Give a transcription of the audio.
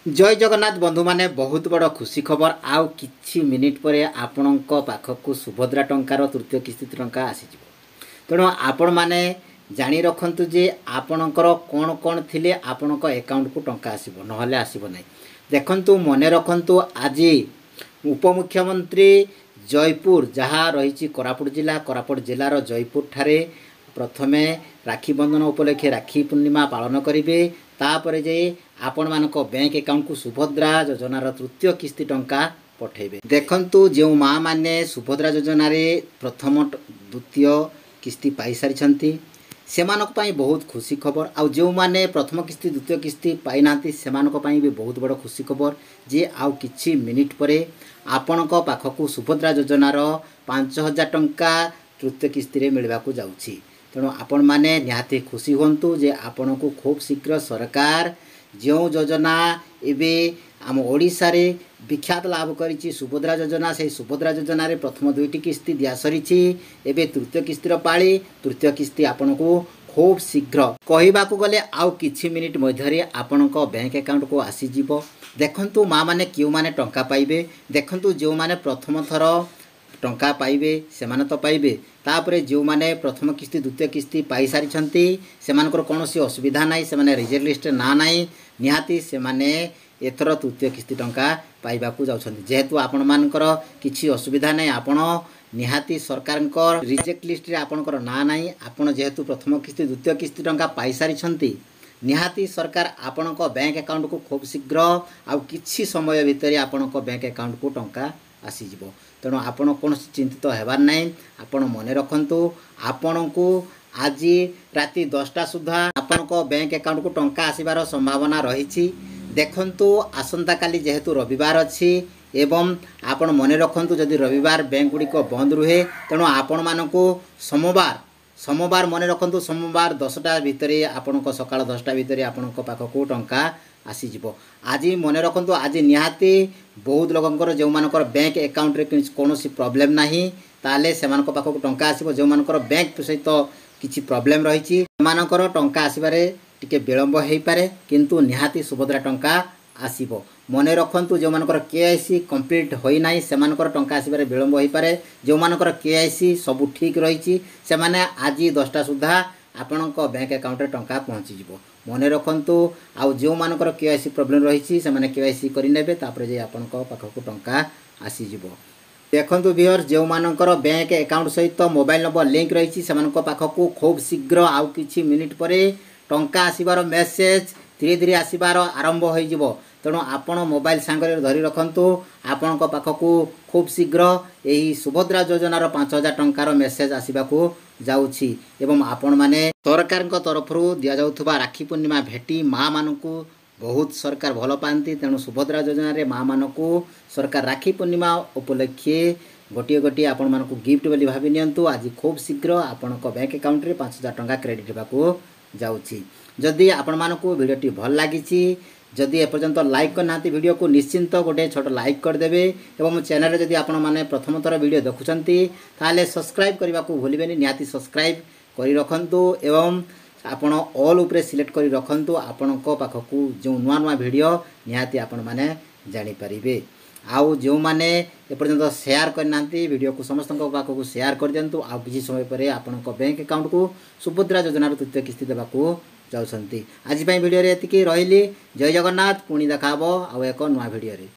जय जगन्नाथ बंधु माने बहुत बड़ खुशी खबर आउ किछि मिनिट पर आपणक पाखक सुभद्रा टंकार तृतीय किस्ती टंका आसीज तेणु आपण मैंने जानी रखु जे आपणकर कौन कौन थिले आपणक अकाउंट को टंका आसीबो नहले आसीबो नै देखंतु मने रखंतु आज उपमुख्यमंत्री जयपुर जहाँ रही कोरापुट जिलार जयपुर ठारे प्रथमे राखी बंधन उपलक्षे राखी पूर्णिमा पालन करेंगे तापर जे आपण मानक बैंक अकाउंट को सुभद्रा योजनार तृतीय किस्ती टंका पठेबे। देखंतु जो माँ माने सुभद्रा योजना रे प्रथम द्वितीय किस्ती पाई सारी सेमानक पई बहुत खुशी खबर आउ जो माने प्रथम किस्ती द्वितीय किस्ती पाई नांती सेमानक पई भी बहुत बड़ खुशी खबर जे आउ किछि मिनिट परे आपणक पाखकु सुभद्रा योजनार 5000 टंका तृतीय किस्ती रे मिलवाकू जाउछि। तेणु आपण मैंने निहाती खुशी हूँ जे आपण को खूब शीघ्र सरकार जो योजना एबे आम ओडिशा रे विख्यात लाभ करिछि सुभद्रा योजना से सुभद्रा योजना रे प्रथम दुईटी किस्ती दिया सरीछि एबे तृतीय किस्तीर पाली तृतीय किस्ती आपण को खूब शीघ्र कहबाकू गले आउ किछि मिनिट मध्यरे आपणक बैंक अकाउंट को आसी जिवो। देखंतु माँ माने क्यों माने टंका पाइबे देखंतु जो माने प्रथम थर टंका पाइबे सेमाने तो पाइबे तापरे जो माने प्रथम किस्ती द्वितीय किस्ती पाई सारी सेमानकर कौनसी असुविधा नाई सेमाने रिजर्व लिस्ट ना नाई निहाती सेमाने एथर तृतीय किस्ती टंका पाइबाकू जाउछन्ती जेहेतु आपण मानकर किछि असुविधा नाई आपण निहाती सरकारकर रिजेक्ट लिस्ट रे आपणकर ना नाई आपण जेहेतु प्रथम किस्ती द्वितीय किस्ती टंका पाई सारी निहाती सरकार आपणक बैंक अकाउंट को खूब शीघ्र आउ किछि समय भितर आपणक बैंक अकाउंट को टंका आसीजिवो। तेणु आपण कौन चिंतित हेबार नाई आपण मने रखंतु आपण को आज राति 10टा सुधा आपणक बैंक अकाउंट को टंका आसीबार संभावना रही। देखंतु आसंता काली जेहेतु रविवार अच्छी एवं आपण मने रखंतु जदि रविवार बैंक गुड़िक बंद रुहे तेणु आपण मानकु सोमवार मने रखंतु सोमवार 10टा भितर आपणक सकाळ 10टा भितर आपणक पाखकु टंका आसीजिवो। आज मने रखंतु आज निहाती बहुत लोकंकर जो मानकर बैंक अकाउंट रे कोनोसी प्रॉब्लम नाही ताले सेमानक पाखकु टंका आसीबो जो मानकर बैंक सहित किछि प्रॉब्लम रही सेमानकर टंका आसीबारे टिके विलंब हेई पारे किंतु निहाती सुभद्रा टंका आसीबो। मने रखंतु जो मानकर केआईसी कंप्लीट होई नाही सेमानकर टंका आसीबारे विलंब हेई पारे जो मानकर केआईसी सब ठीक रही सेमाने आज 10टा सुधा आपणक बैंक अकाउंट रे टंका पहुँची जिवो। मने रखंतु आउ जो मानकर केआईसी प्रॉब्लम रही सेमाने केआईसी करि नेबे तापर जे आपणक पाखकु टंका आसी जिवो। देखंतु व्यूअर जो मानकर बैंक अकाउंट सहित मोबाइल नंबर लिंक रही सेमानक पाखकु खूब शीघ्र आउ किछि मिनिट परे टंका आसीबार मेसेज धीरे धीरे आसीबार आरंभ होई जिवो। तेणु आपण मोबाइल सांगरे धरी रखंतु आपणक पाखकु खूब शीघ्र एही सुभद्रा योजनार 5000 टंकार मेसेज आसीबाकू जाउछि एवं आपण माने सरकार तरफरु दिया जाउथबा राखी पूर्णिमा भेटी माँ मानकु बहुत सरकार भल पाती। तेणु सुभद्रा योजना रे माँ मानकु सरकार राखी पूर्णिमा उपलक्षे गोटे गोटे आपण मानकु गिफ्ट बोली भाबी नियंतु आज खूब शीघ्र आपणक बैंक अकाउंट रे 5000 टंका क्रेडिट हेबाकू जाउछि। जदि आपण मानकु वीडियोटी भल लागिछि जदि एपर्यंत लाइक करना वीडियो को निश्चिंत गोटे छोट लाइक करदेवे एवं चैनल जदि आपण माने प्रथम थर वीडियो देखुचंती ताले सब्सक्राइब करने को भूलिबेनी निहाती सब्सक्राइब करी रखंतु एवं आपण ऑल उपरे सिलेक्ट करी रखंतु आपणक पाखकु जो नुआ नुआ वीडियो निहाती आपण माने जानि परिबे। आउ जो माने एपर्यंत शेयर करना वीडियो को समस्त पाखकु शेयर कर दियंतु आउ किछि समय परे आपणक बैंक अकाउंट को सुभद्रा योजनार तृतीय किस्ती देबाकू जाउछंती। आज वीडियो रे एतिकी रहिली। जय जगन्नाथ पुणी देखाबो आउ एक नुआ वीडियो रे।